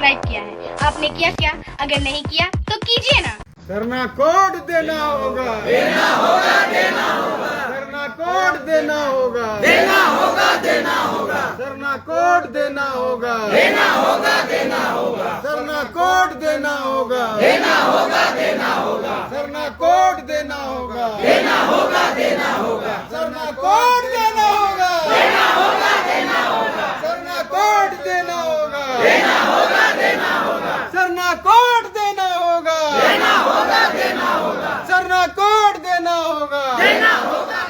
Subscribe किया है। आपने किया क्या? अगर नहीं किया तो कीजिए ना। सरना कोड देना होगा, देना होगा, देना होगा। सरना कोड देना होगा, देना होगा, देना होगा। सरना कोड देना होगा, देना होगा, देना होगा। सरना कोड देना होगा, देना होगा, देना होगा। सरना कोड देना होगा, देना होगा, देना होगा। सरना कोड देना होगा, देना होगा, देना होगा। सरना कोड देना होगा, देना होगा, देना होगा। सरना कोड देना होगा, देना होगा, देना होगा। सरना कोड देना होगा, देना होगा।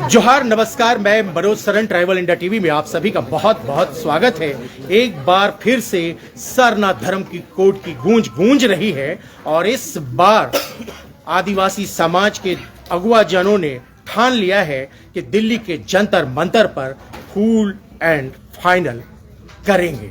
जोहार, नमस्कार। मैं Manoj Saran, tribal India TV में आप सभी का बहुत बहुत स्वागत है। एक बार फिर से सरना धर्म की कोड की गूंज रही है और इस बार आदिवासी समाज के अगुआ जनों ने ठान लिया है कि दिल्ली के जंतर मंतर पर फुल एंड फाइनल करेंगे।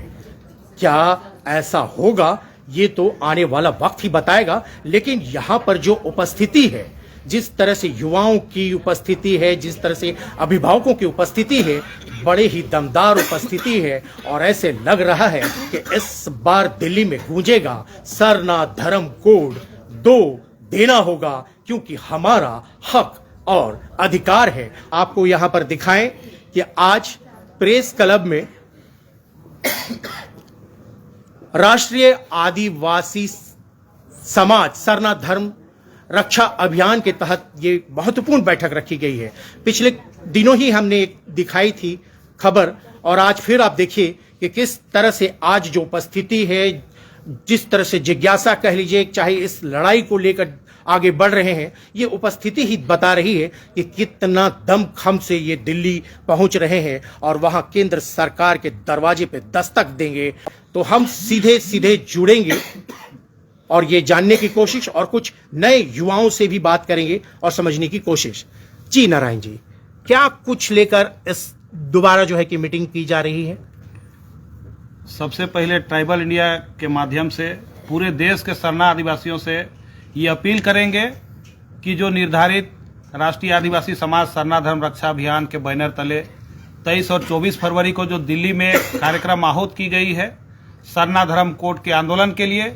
क्या ऐसा होगा ये तो आने वाला वक्त ही बताएगा, लेकिन यहाँ पर जो उपस्थिति है, जिस तरह से युवाओं की उपस्थिति है, जिस तरह से अभिभावकों की उपस्थिति है, बड़े ही दमदार उपस्थिति है और ऐसे लग रहा है कि इस बार दिल्ली में गूंजेगा सरना धर्म कोड 2 देना होगा, क्योंकि हमारा हक और अधिकार है। आपको यहां पर दिखाएं कि आज प्रेस क्लब में राष्ट्रीय आदिवासी समाज सरना धर्म रक्षा अभियान के तहत ये महत्वपूर्ण बैठक रखी गई है। पिछले दिनों ही हमने एक दिखाई थी खबर और आज फिर आप देखिए कि किस तरह से आज जो उपस्थिति है, जिस तरह से जिज्ञासा कह लीजिए, चाहे इस लड़ाई को लेकर आगे बढ़ रहे हैं, ये उपस्थिति ही बता रही है कि कितना दमखम से ये दिल्ली पहुंच रहे हैं और वहां केंद्र सरकार के दरवाजे पे दस्तक देंगे। तो हम सीधे सीधे जुड़ेंगे और ये जानने की कोशिश और कुछ नए युवाओं से भी बात करेंगे और समझने की कोशिश। जी नारायण जी, क्या कुछ लेकर इस दोबारा जो है कि मीटिंग की जा रही है? सबसे पहले ट्राइबल इंडिया के माध्यम से पूरे देश के सरना आदिवासियों से ये अपील करेंगे कि जो निर्धारित राष्ट्रीय आदिवासी समाज सरना धर्म रक्षा अभियान के बैनर तले 23 और 24 फरवरी को जो दिल्ली में कार्यक्रम आहूत की गई है सरना धर्म कोड के आंदोलन के लिए,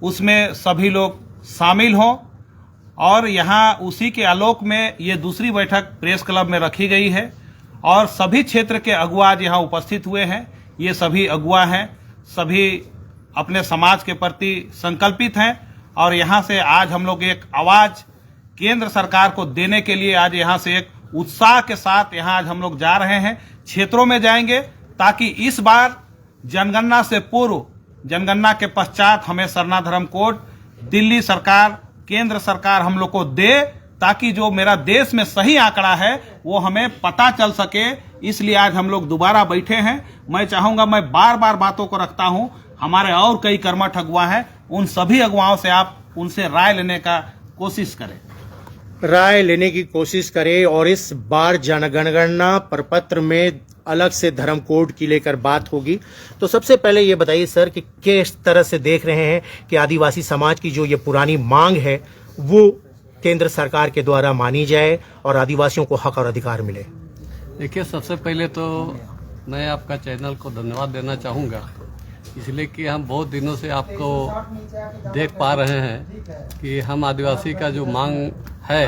उसमें सभी लोग शामिल हों। और यहाँ उसी के आलोक में ये दूसरी बैठक प्रेस क्लब में रखी गई है और सभी क्षेत्र के अगुआ आज यहाँ उपस्थित हुए हैं। ये सभी अगुआ हैं, सभी अपने समाज के प्रति संकल्पित हैं और यहाँ से आज हम लोग एक आवाज केंद्र सरकार को देने के लिए आज यहाँ से एक उत्साह के साथ यहाँ आज हम लोग जा रहे हैं। क्षेत्रों में जाएंगे ताकि इस बार जनगणना से पूर्व, जनगणना के पश्चात हमें सरना धर्म कोड दिल्ली सरकार, केंद्र सरकार हम लोग को दे, ताकि जो मेरा देश में सही आंकड़ा है वो हमें पता चल सके। इसलिए आज हम लोग दोबारा बैठे हैं। मैं चाहूंगा, मैं बार बार बातों को रखता हूं, हमारे और कई कर्मठ अगुआ हैं, उन सभी अगुआओं से आप उनसे राय लेने का कोशिश करें, राय लेने की कोशिश करें। और इस बार जनगणना प्रपत्र में अलग से धर्म कोड की लेकर बात होगी। तो सबसे पहले ये बताइए सर कि किस तरह से देख रहे हैं कि आदिवासी समाज की जो ये पुरानी मांग है वो केंद्र सरकार के द्वारा मानी जाए और आदिवासियों को हक और अधिकार मिले? देखिए, सबसे पहले तो मैं आपका चैनल को धन्यवाद देना चाहूँगा, इसलिए कि हम बहुत दिनों से आपको देख पा रहे हैं कि हम आदिवासी का जो मांग है,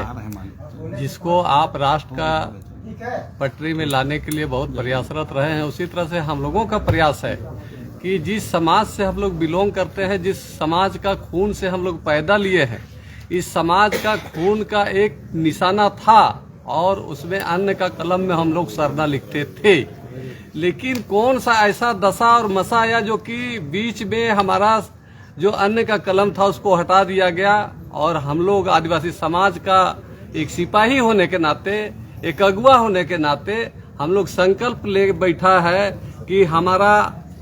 जिसको आप राष्ट्र का पटरी में लाने के लिए बहुत प्रयासरत रहे हैं, उसी तरह से हम लोगों का प्रयास है कि जिस समाज से हम लोग बिलोंग करते हैं, जिस समाज का खून से हम लोग पैदा लिए हैं, इस समाज का खून का एक निशाना था और उसमें अन्न का कलम में हम लोग सरना लिखते थे। लेकिन कौन सा ऐसा दशा और मसा आया जो कि बीच में हमारा जो अन्न का कलम था उसको हटा दिया गया और हम लोग आदिवासी समाज का एक सिपाही होने के नाते, एक अगुआ होने के नाते हम लोग संकल्प ले बैठा है कि हमारा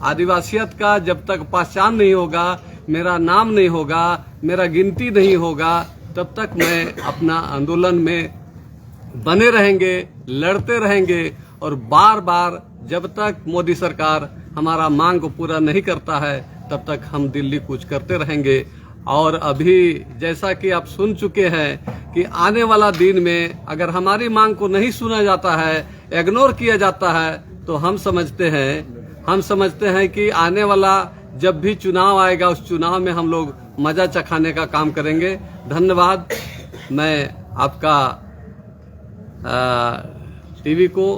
आदिवासियत का जब तक पहचान नहीं होगा, मेरा नाम नहीं होगा, मेरा गिनती नहीं होगा, तब तक मैं अपना आंदोलन में बने रहेंगे, लड़ते रहेंगे और बार बार जब तक मोदी सरकार हमारा मांग को पूरा नहीं करता है तब तक हम दिल्ली कूच करते रहेंगे। और अभी जैसा कि आप सुन चुके हैं कि आने वाला दिन में अगर हमारी मांग को नहीं सुना जाता है, इग्नोर किया जाता है, तो हम समझते हैं कि आने वाला जब भी चुनाव आएगा उस चुनाव में हम लोग मजा चखाने का काम करेंगे। धन्यवाद। मैं आपका टीवी को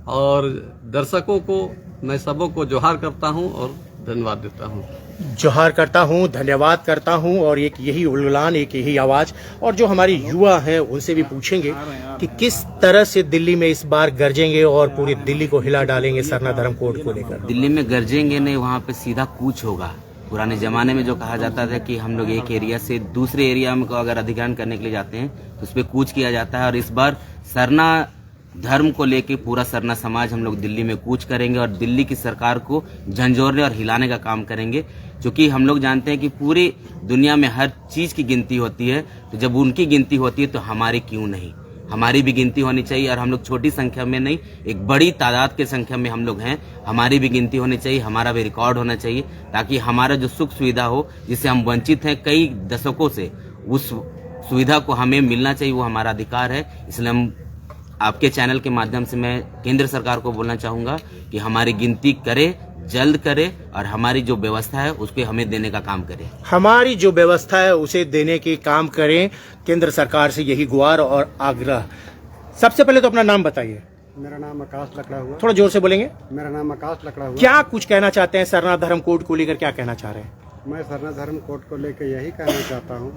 और दर्शकों को मैं सबों को जोहार करता हूं और धन्यवाद देता हूं। जोहार करता हूं, धन्यवाद करता हूं। और एक यही उलगलान, एक यही आवाज। और जो हमारे युवा हैं उनसे भी पूछेंगे कि किस तरह से दिल्ली में इस बार गरजेंगे और पूरी दिल्ली को हिला डालेंगे सरना धर्म कोड को लेकर। दिल्ली में गरजेंगे नहीं, वहाँ पे सीधा कूच होगा। पुराने जमाने में जो कहा जाता था कि हम लोग एक एरिया से दूसरे एरिया में को अगर अधिग्रहण करने के लिए जाते हैं तो उस पर कूच किया जाता है। और इस बार सरना धर्म को लेके पूरा सरना समाज हम लोग दिल्ली में कूच करेंगे और दिल्ली की सरकार को झंझोरने और हिलाने का काम करेंगे। क्योंकि हम लोग जानते हैं कि पूरी दुनिया में हर चीज की गिनती होती है, तो जब उनकी गिनती होती है तो हमारी क्यों नहीं, हमारी भी गिनती होनी चाहिए। और हम लोग छोटी संख्या में नहीं, एक बड़ी तादाद की संख्या में हम लोग हैं, हमारी भी गिनती होनी चाहिए, हमारा भी रिकॉर्ड होना चाहिए, ताकि हमारा जो सुख सुविधा हो जिससे हम वंचित हैं कई दशकों से, उस सुविधा को हमें मिलना चाहिए, वो हमारा अधिकार है। इसलिए हम आपके चैनल के माध्यम से मैं केंद्र सरकार को बोलना चाहूंगा कि हमारी गिनती करे, जल्द करे और हमारी जो व्यवस्था है उसको हमें देने का काम करें। हमारी जो व्यवस्था है उसे देने के काम करें। केंद्र सरकार से यही गुहार और आग्रह। सबसे पहले तो अपना नाम बताइए। मेरा नाम आकाश लकड़ा हुआ। थोड़ा जोर से बोलेंगे। मेरा नाम आकाश लकड़ा हुआ। क्या कुछ कहना चाहते हैं सरना धर्म कोड को लेकर, क्या कहना चाह रहे हैं? मैं सरना धर्म कोड को लेकर यही कहना चाहता हूँ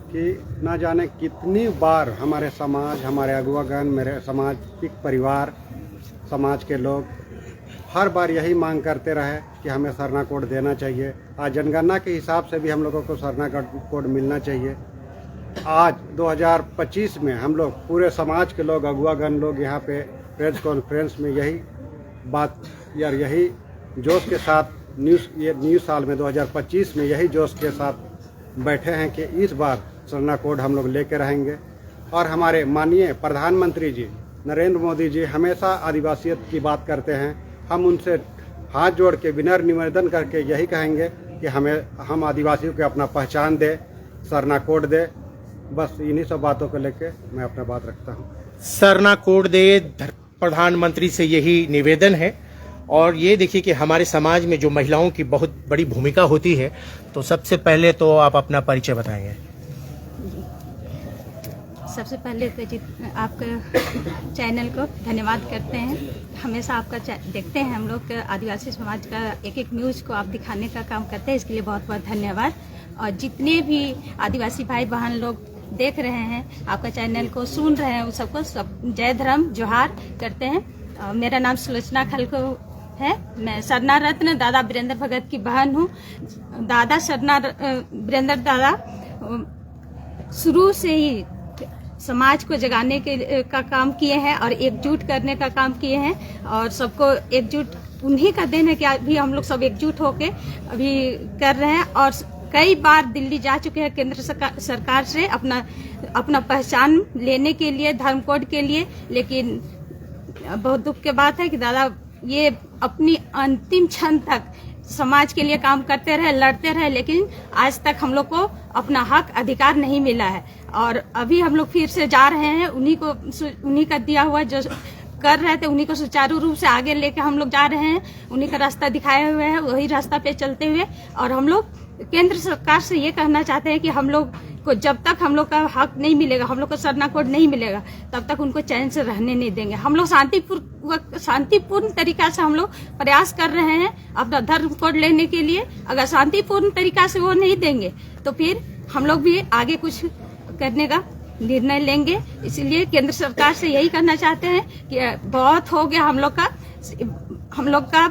कि ना जाने कितनी बार हमारे समाज, हमारे अगुवागण, मेरे सामाजिक परिवार, समाज के लोग हर बार यही मांग करते रहे कि हमें सरना कोड देना चाहिए। आज जनगणना के हिसाब से भी हम लोगों को सरना कोड मिलना चाहिए। आज 2025 में हम लोग पूरे समाज के लोग, अगुवागण लोग यहाँ पे प्रेस कॉन्फ्रेंस में यही बात यार यही जोश के साथ न्यू साल में 2025 में यही जोश के साथ बैठे हैं कि इस बार सरना कोड हम लोग लेके रहेंगे। और हमारे माननीय प्रधानमंत्री जी नरेंद्र मोदी जी हमेशा आदिवासियत की बात करते हैं। हम उनसे हाथ जोड़ के विनम्र निवेदन करके यही कहेंगे कि हम आदिवासियों को अपना पहचान दे, सरना कोड दे। बस इन्हीं सब बातों को लेके मैं अपना बात रखता हूँ। सरना कोड दे, प्रधानमंत्री से यही निवेदन है। और ये देखिए कि हमारे समाज में जो महिलाओं की बहुत बड़ी भूमिका होती है, तो सबसे पहले तो आप अपना परिचय बताएंगे। सबसे पहले तो आपका चैनल को धन्यवाद करते हैं। हमेशा आपका देखते हैं हम लोग, आदिवासी समाज का एक एक न्यूज़ को आप दिखाने का काम करते हैं, इसके लिए बहुत बहुत धन्यवाद। और जितने भी आदिवासी भाई बहन लोग देख रहे हैं, आपका चैनल को सुन रहे हैं, उन सबको सब जय धर्म जोहार करते हैं। मेरा नाम सुलोचना खलको है। मैं सरना रत्न दादा वीरेंद्र भगत की बहन हूँ। दादा सरना वीरेंद्र दादा शुरू से ही समाज को जगाने का काम किए हैं और एकजुट करने का काम किए हैं। और सबको एकजुट उन्हीं का देन है कि अभी हम लोग सब एकजुट होके अभी कर रहे हैं। और कई बार दिल्ली जा चुके हैं केंद्र सरकार से अपना पहचान लेने के लिए, धर्म कोड के लिए। लेकिन बहुत दुख की बात है कि दादा ये अपनी अंतिम क्षण तक समाज के लिए काम करते रहे, लड़ते रहे, लेकिन आज तक हम लोग को अपना हक अधिकार नहीं मिला है। और अभी हम लोग फिर से जा रहे हैं, उन्हीं का दिया हुआ जो कर रहे थे उन्हीं को सुचारू रूप से आगे लेके हम लोग जा रहे हैं। उन्हीं का रास्ता दिखाए हुए हैं, वही रास्ता पे चलते हुए। और हम लोग केंद्र सरकार से ये कहना चाहते हैं कि हम लोग को जब तक हम लोग का हक नहीं मिलेगा, हम लोग को सरना कोड नहीं मिलेगा, तब तक उनको चैन से रहने नहीं देंगे। हम लोग शांतिपूर्ण तरीका से हम लोग प्रयास कर रहे हैं अपना धर्म कोड लेने के लिए। अगर शांतिपूर्ण तरीका से वो नहीं देंगे तो फिर हम लोग भी आगे कुछ करने का निर्णय लेंगे। इसलिए केंद्र सरकार से यही कहना चाहते हैं कि बहुत हो गया हम लोग का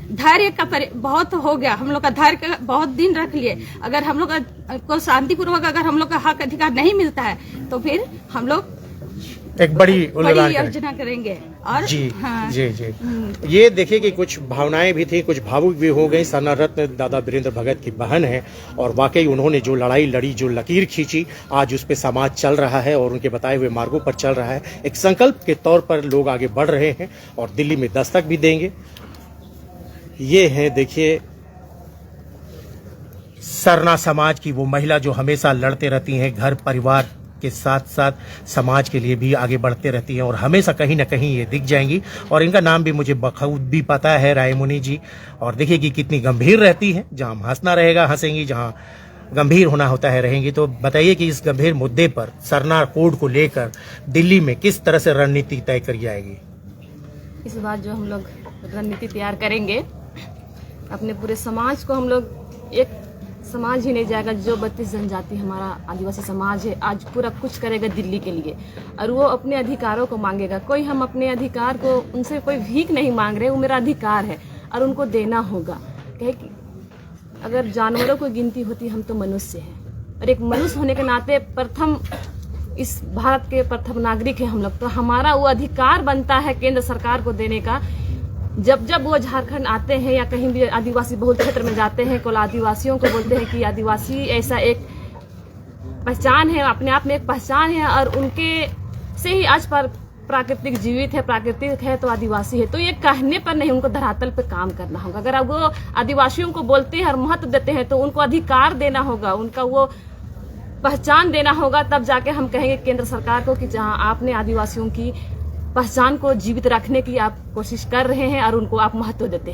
धैर्य का बहुत हो गया, हम लोग का धैर्य का बहुत दिन रख लिए। अगर हम लोग को शांतिपूर्वक अगर हम लोग का हक अधिकार नहीं मिलता है तो फिर हम लोग एक बड़ी योजना करेंगे। और जी हाँ, जी जी ये देखिए कि कुछ भावनाएं भी थी, कुछ भावुक भी हो गई। सरना रत्न दादा वीरेंद्र भगत की बहन है और वाकई उन्होंने जो लड़ाई लड़ी, जो लकीर खींची, आज उस पर समाज चल रहा है और उनके बताए हुए मार्गों पर चल रहा है। एक संकल्प के तौर पर लोग आगे बढ़ रहे हैं और दिल्ली में दस्तक भी देंगे। ये है देखिए सरना समाज की वो महिला जो हमेशा लड़ते रहती हैं, घर परिवार के साथ साथ समाज के लिए भी आगे बढ़ते रहती हैं और हमेशा कहीं ना कहीं ये दिख जाएंगी। और इनका नाम भी मुझे बखूबी भी पता है, रायमुनी जी। और देखिए कि कितनी गंभीर रहती है, जहां हंसना रहेगा हंसेंगी, जहां गंभीर होना होता है रहेंगी। तो बताइए कि इस गंभीर मुद्दे पर सरना कोड को लेकर दिल्ली में किस तरह से रणनीति तय करी जाएगी? इस बार जो हम लोग रणनीति तैयार करेंगे, अपने पूरे समाज को हम लोग, एक समाज ही नहीं जाएगा जो 32 जनजाति हमारा आदिवासी समाज है, आज पूरा कुछ करेगा दिल्ली के लिए और वो अपने अधिकारों को मांगेगा। कोई हम अपने अधिकार को, उनसे कोई भीख नहीं मांग रहे, वो मेरा अधिकार है और उनको देना होगा। कहे कि अगर जानवरों को गिनती होती, हम तो मनुष्य हैं और एक मनुष्य होने के नाते प्रथम इस भारत के प्रथम नागरिक है हम लोग, तो हमारा वो अधिकार बनता है केंद्र सरकार को देने का। जब जब वो झारखंड आते हैं या कहीं भी आदिवासी बहुल क्षेत्र में जाते हैं, कुल आदिवासियों को बोलते हैं कि आदिवासी ऐसा एक पहचान है, अपने आप में एक पहचान है और उनके से ही आज पर प्राकृतिक जीवित है, प्राकृतिक है तो आदिवासी है। तो ये कहने पर नहीं, उनको धरातल पे काम करना होगा। अगर अब वो आदिवासियों को बोलते हैं और महत्व देते हैं तो उनको अधिकार देना होगा, उनका वो पहचान देना होगा, तब जाके हम कहेंगे केंद्र सरकार को कि जहां आपने आदिवासियों की पहचान को जीवित रखने की आप कोशिश कर रहे हैं और उनको आप महत्व देते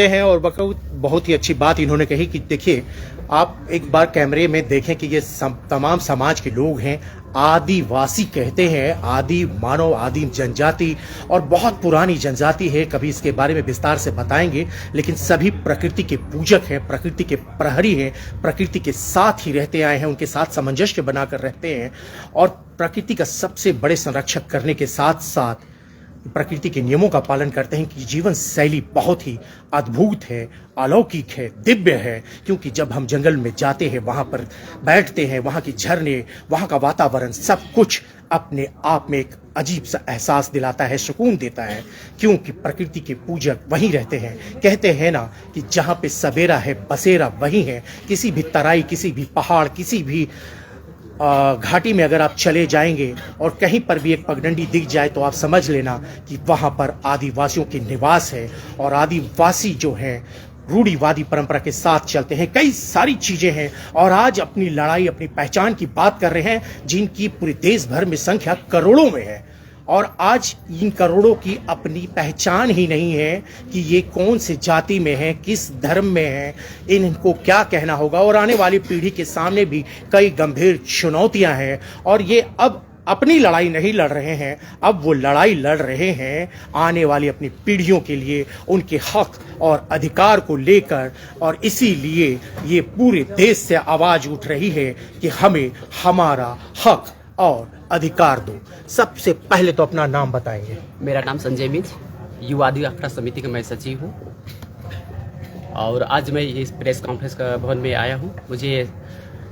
हैं। और बहुत ही अच्छी बात इन्होंने कही कि देखिए, आप एक बार कैमरे में देखें कि ये तमाम समाज के लोग हैं, आदिवासी कहते हैं, आदि मानव, आदिम जनजाति और बहुत पुरानी जनजाति है। कभी इसके बारे में विस्तार से बताएंगे, लेकिन सभी प्रकृति के पूजक हैं, प्रकृति के प्रहरी हैं, प्रकृति के साथ ही रहते आए हैं, उनके साथ सामंजस्य बनाकर रहते हैं और प्रकृति का सबसे बड़े संरक्षक करने के साथ साथ प्रकृति के नियमों का पालन करते हैं कि जीवन शैली बहुत ही अद्भुत है, अलौकिक है, दिव्य है। क्योंकि जब हम जंगल में जाते हैं, वहां पर बैठते हैं, वहां की झरने, वहां का वातावरण, सब कुछ अपने आप में एक अजीब सा एहसास दिलाता है, सुकून देता है। क्योंकि प्रकृति के पूजक वहीं रहते हैं। कहते हैं ना कि जहां पे सवेरा है बसेरा वहीं है। किसी भी तराई, किसी भी पहाड़, किसी भी घाटी में अगर आप चले जाएंगे और कहीं पर भी एक पगडंडी दिख जाए तो आप समझ लेना कि वहां पर आदिवासियों की निवास है। और आदिवासी जो हैं रूढ़िवादी परंपरा के साथ चलते हैं, कई सारी चीजें हैं और आज अपनी लड़ाई, अपनी पहचान की बात कर रहे हैं, जिनकी पूरे देश भर में संख्या करोड़ों में है। और आज इन करोड़ों की अपनी पहचान ही नहीं है कि ये कौन से जाति में है, किस धर्म में है, इनको क्या कहना होगा। और आने वाली पीढ़ी के सामने भी कई गंभीर चुनौतियां हैं और ये अब अपनी लड़ाई नहीं लड़ रहे हैं, अब वो लड़ाई लड़ रहे हैं आने वाली अपनी पीढ़ियों के लिए, उनके हक और अधिकार को लेकर। और इसीलिए ये पूरे देश से आवाज उठ रही है कि हमें हमारा हक और अधिकार दो। सबसे पहले तो अपना नाम बताएंगे। मेरा नाम संजय मिंज, युवा आदिवासी अखाड़ा समिति का मैं सचिव हूँ और आज मैं इस प्रेस कॉन्फ्रेंस का भवन में आया हूँ। मुझे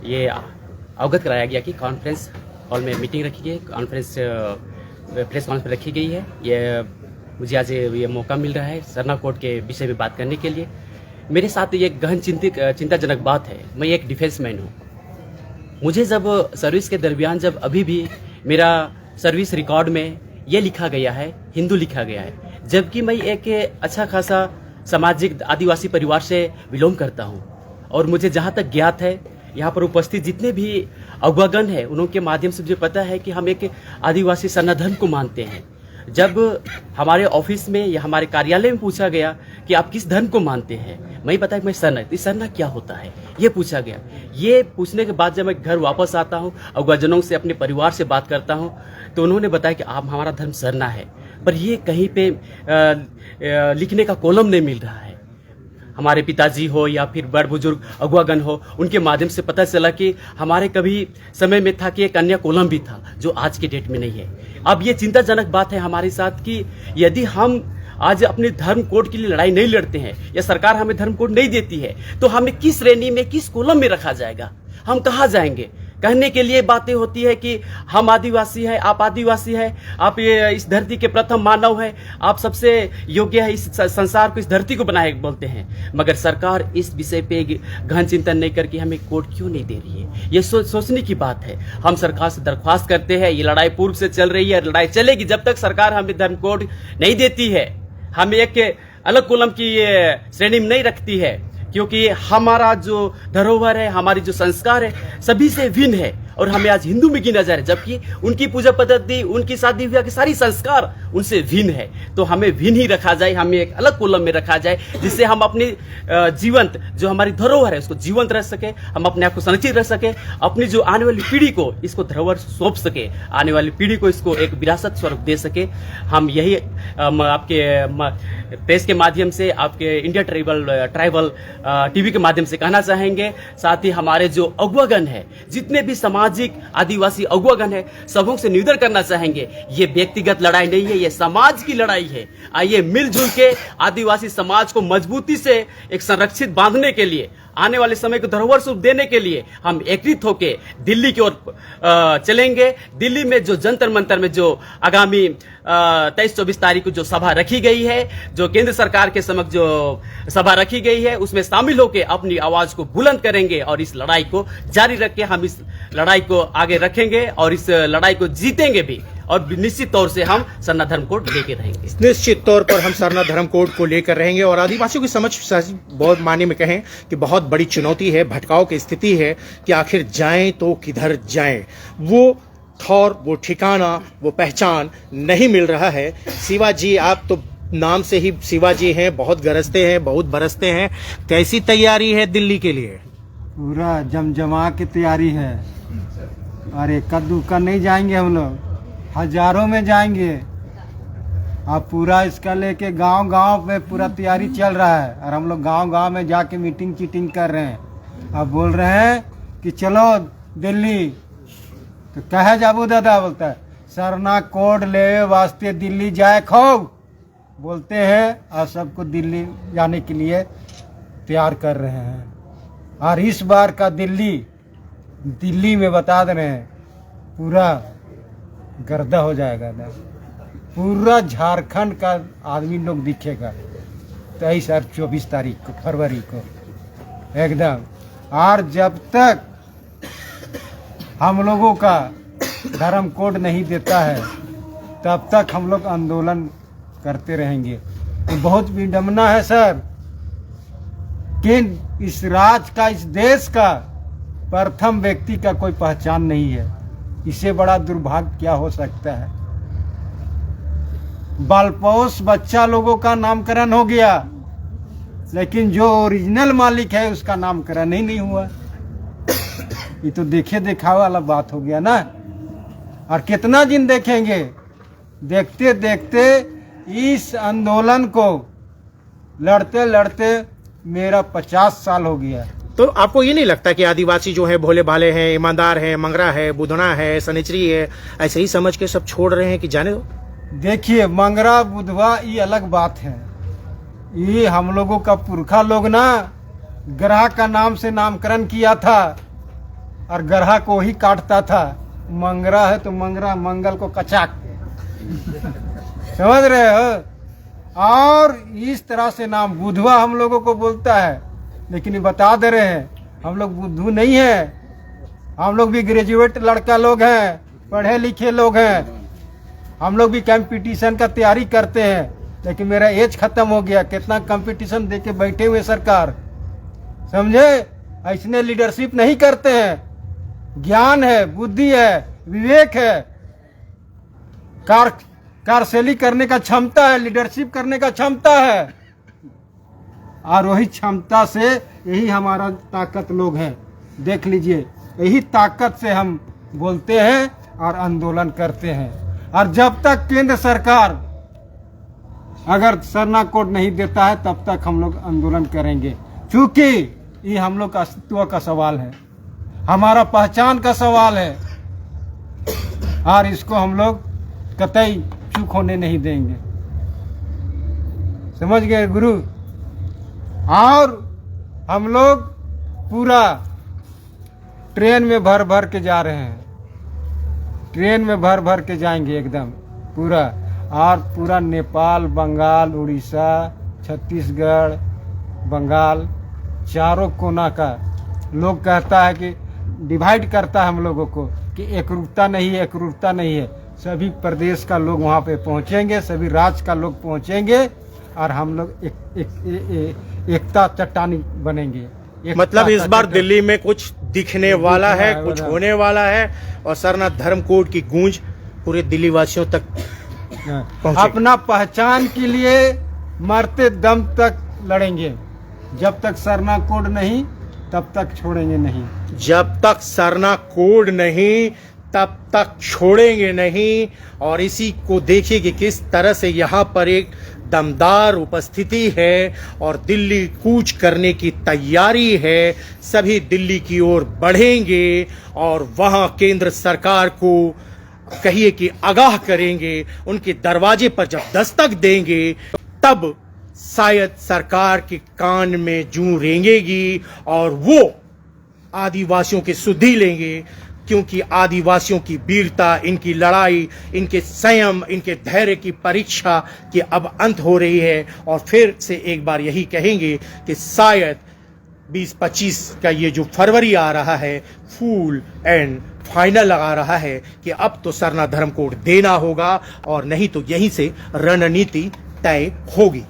ये अवगत कराया गया कि कॉन्फ्रेंस हॉल में मीटिंग रखी गई, प्रेस कॉन्फ्रेंस रखी गई है। ये मुझे आज ये मौका मिल रहा है सरना कोड के विषय में बात करने के लिए। मेरे साथ ये गहन चिंताजनक बात है। मैं एक डिफेंस मैन हूँ। मुझे जब सर्विस के दरमियान, जब अभी भी मेरा सर्विस रिकॉर्ड में ये लिखा गया है, हिंदू लिखा गया है, जबकि मैं एक अच्छा खासा सामाजिक आदिवासी परिवार से बिलोंग करता हूँ। और मुझे जहाँ तक ज्ञात है, यहाँ पर उपस्थित जितने भी अगुवागण हैं, उनके माध्यम से मुझे पता है कि हम एक आदिवासी सरना धर्म को मानते हैं। जब हमारे ऑफिस में या हमारे कार्यालय में पूछा गया कि आप किस धर्म को मानते हैं, मैं बताया कि मैं सरना। इस सरना क्या होता है ये पूछा गया। ये पूछने के बाद जब मैं घर वापस आता हूँ, अगुवाजनों से, अपने परिवार से बात करता हूँ, तो उन्होंने बताया कि आप, हमारा धर्म सरना है, पर ये कहीं पे लिखने का कॉलम नहीं मिल रहा है। हमारे पिताजी हो या फिर बड़ बुजुर्ग अगुवागण हो, उनके माध्यम से पता चला कि हमारे कभी समय में था कि एक अन्य कॉलम भी था जो आज के डेट में नहीं है। अब ये चिंताजनक बात है हमारे साथ कि यदि हम आज अपने धर्म कोड के लिए लड़ाई नहीं लड़ते हैं या सरकार हमें धर्म कोड नहीं देती है, तो हमें किस श्रेणी में, किस कॉलम में रखा जाएगा, हम कहाँ जाएंगे। कहने के लिए बातें होती है कि हम आदिवासी हैं, आप आदिवासी हैं, आप ये इस धरती के प्रथम मानव हैं, आप सबसे योग्य है इस संसार को, इस धरती को बनाए बोलते हैं। मगर सरकार इस विषय पे गहन चिंतन नहीं करके हमें कोड क्यों नहीं दे रही है, ये सोचने की बात है। हम सरकार से दरख्वास्त करते हैं, ये लड़ाई पूर्व से चल रही है, लड़ाई चलेगी जब तक सरकार हमें धर्म कोड नहीं देती है, हमें एक अलग कॉलम की श्रेणी में नहीं रखती है। क्योंकि हमारा जो धरोहर है, हमारी जो संस्कार है, सभी से भिन्न है और हमें आज हिंदू में गिना जा रहा है, जबकि उनकी पूजा पद्धति, उनकी शादी विवाह के सारी संस्कार उनसे भिन्न है। तो हमें भिन्न ही रखा जाए, हमें एक अलग कोलम में रखा जाए, जिससे हम अपनी जीवंत जो हमारी धरोहर है उसको जीवंत रह सके, हम अपने आप को संरक्षित रह सके, अपनी जो आने वाली पीढ़ी को इसको धरोहर सौंप सके, आने वाली पीढ़ी को इसको एक विरासत स्वरूप दे सके। हम यही आपके प्रेस के माध्यम से, आपके इंडिया ट्राइबल टीवी के माध्यम से कहना चाहेंगे। साथ ही हमारे जो अगुवागण है, जितने भी सामाजिक आदिवासी अगुवागण है, सबों से निवेदन करना चाहेंगे, ये व्यक्तिगत लड़ाई नहीं है, ये समाज की लड़ाई है। आइए मिलजुल के आदिवासी समाज को मजबूती से एक संरक्षित बांधने के लिए, आने वाले समय को धरोहर स्वरूप देने के लिए हम एकत्रित होकर दिल्ली की ओर चलेंगे। दिल्ली में जो जंतर मंतर में जो आगामी 23-24 तारीख को जो सभा रखी गई है, जो केंद्र सरकार के समक्ष जो सभा रखी गई है, उसमें शामिल होकर अपनी आवाज को बुलंद करेंगे और इस लड़ाई को जारी रख के हम इस लड़ाई को आगे रखेंगे और इस लड़ाई को जीतेंगे भी। और निश्चित तौर से हम सरना धर्म कोड लेके रहेंगे। निश्चित तौर पर हम सरना धर्म कोड को लेकर रहेंगे और आदिवासियों की समझ बहुत मायने में कहें कि बहुत बड़ी चुनौती है, भटकाव की स्थिति है कि आखिर जाएं तो किधर जाएं। वो थौर, वो ठिकाना, वो पहचान नहीं मिल रहा है। शिवाजी, आप तो नाम से ही शिवाजी हैं, बहुत गरजते हैं, बहुत बरसते हैं। कैसी तैयारी है दिल्ली के लिए? पूरा जमजमा की तैयारी है। अरे कद्दू का नहीं जाएंगे हम लोग, हजारों में जाएंगे। अब पूरा इसका लेके गांव-गांव पे पूरा तैयारी चल रहा है और हम लोग गांव-गांव में जाके मीटिंग चीटिंग कर रहे हैं। अब बोल रहे हैं कि चलो दिल्ली, तो कहे जाबू दादा बोलता है सरना कोड ले वास्ते दिल्ली जाए खूब बोलते हैं और सबको दिल्ली जाने के लिए तैयार कर रहे हैं। और इस बार का दिल्ली में बता दे रहे हैं पूरा गर्दा हो जाएगा ना, पूरा झारखंड का आदमी लोग दिखेगा 23 और 24 तारीख को, फरवरी को एकदम। और जब तक हम लोगों का धर्म कोड नहीं देता है तब तक हम लोग आंदोलन करते रहेंगे। तो बहुत विडम्बना है सर कि इस राज्य का, इस देश का प्रथम व्यक्ति का कोई पहचान नहीं है। इससे बड़ा दुर्भाग्य क्या हो सकता है? बालपोष बच्चा लोगों का नामकरण हो गया, लेकिन जो ओरिजिनल मालिक है उसका नामकरण ही नहीं हुआ। ये तो देखे दिखावा वाला बात हो गया ना। और कितना दिन देखेंगे? देखते देखते इस आंदोलन को लड़ते लड़ते मेरा 50 साल हो गया। तो आपको ये नहीं लगता कि आदिवासी जो है भोले भाले हैं, ईमानदार हैं, मंगरा है, बुधना है, सनिचरी है, ऐसे ही समझ के सब छोड़ रहे हैं कि जाने दो? देखिए, मंगरा बुधवा ये अलग बात है। ये हम लोगों का पुरखा लोग ना ग्रह का नाम से नामकरण किया था और ग्रह को ही काटता था। मंगरा है तो मंगरा, मंगल को कचाक समझ रहे हो? और इस तरह से नाम बुधवा हम लोगों को बोलता है, लेकिन ये बता दे रहे हैं हम लोग बुद्धू नहीं है। हम लोग भी ग्रेजुएट लड़का लोग हैं, पढ़े लिखे लोग हैं। हम लोग भी कंपटीशन का तैयारी करते हैं, लेकिन मेरा एज खत्म हो गया। कितना कंपटीशन दे के बैठे हुए सरकार, समझे? ऐसने लीडरशिप नहीं करते हैं। ज्ञान है, बुद्धि है, विवेक है, कार्यशैली करने का क्षमता है, लीडरशिप करने का क्षमता है। और वही क्षमता से यही हमारा ताकत लोग हैं। देख लीजिए, यही ताकत से हम बोलते हैं और आंदोलन करते हैं। और जब तक केंद्र सरकार अगर सरना कोड नहीं देता है तब तक हम लोग आंदोलन करेंगे, क्योंकि ये हम लोग का अस्तित्व का सवाल है, हमारा पहचान का सवाल है। और इसको हम लोग कतई चूक होने नहीं देंगे। समझ गए गुरु? और हम लोग पूरा ट्रेन में भर भर के जा रहे हैं, ट्रेन में भर भर के जाएंगे एकदम पूरा। और पूरा नेपाल, बंगाल, उड़ीसा, छत्तीसगढ़, बंगाल, चारों कोना का लोग कहता है कि डिवाइड करता है हम लोगों को कि एकरूपता नहीं है, एकरूपता नहीं है। सभी प्रदेश का लोग वहाँ पे पहुँचेंगे, सभी राज्य का लोग पहुँचेंगे और हम लोग एकता चट्टानी बनेंगे। मतलब इस बार चट्टानी- दिल्ली में कुछ दिखने वाला है, कुछ होने वाला है और सरनाथ धर्म कोड की गूंज पूरे दिल्ली वासियों तक पहुंचेगी। अपना पहचान के लिए मरते दम तक लड़ेंगे। जब तक सरना कोड नहीं तब तक छोड़ेंगे नहीं। जब तक सरना कोड नहीं तब तक छोड़ेंगे नहीं। और इसी को देखिए कि किस तरह से यहाँ पर एक दमदार उपस्थिति है और दिल्ली कूच करने की तैयारी है। सभी दिल्ली की ओर बढ़ेंगे और वहाँ केंद्र सरकार को कहिए कि आगाह करेंगे। उनके दरवाजे पर जब दस्तक देंगे तब शायद सरकार के कान में जूं रेंगेगी और वो आदिवासियों की सुधि लेंगे, क्योंकि आदिवासियों की वीरता, इनकी लड़ाई, इनके संयम, इनके धैर्य की परीक्षा की अब अंत हो रही है। और फिर से एक बार यही कहेंगे कि शायद 20-25 का ये जो फरवरी आ रहा है फुल एंड फाइनल लगा रहा है कि अब तो सरना धर्म कोड देना होगा और नहीं तो यहीं से रणनीति तय होगी।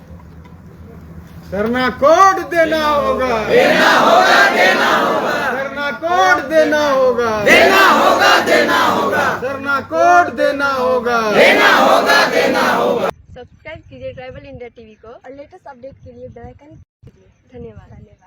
सरना कोड देना होगा, देना होगा, देना होगा। सरना कोड देना होगा, देना होगा, देना होगा। सरना कोड देना होगा, देना होगा, देना होगा। सब्सक्राइब कीजिए ट्राइबल इंडिया टीवी को और लेटेस्ट अपडेट के लिए बेल आइकन दबाइए। धन्यवाद।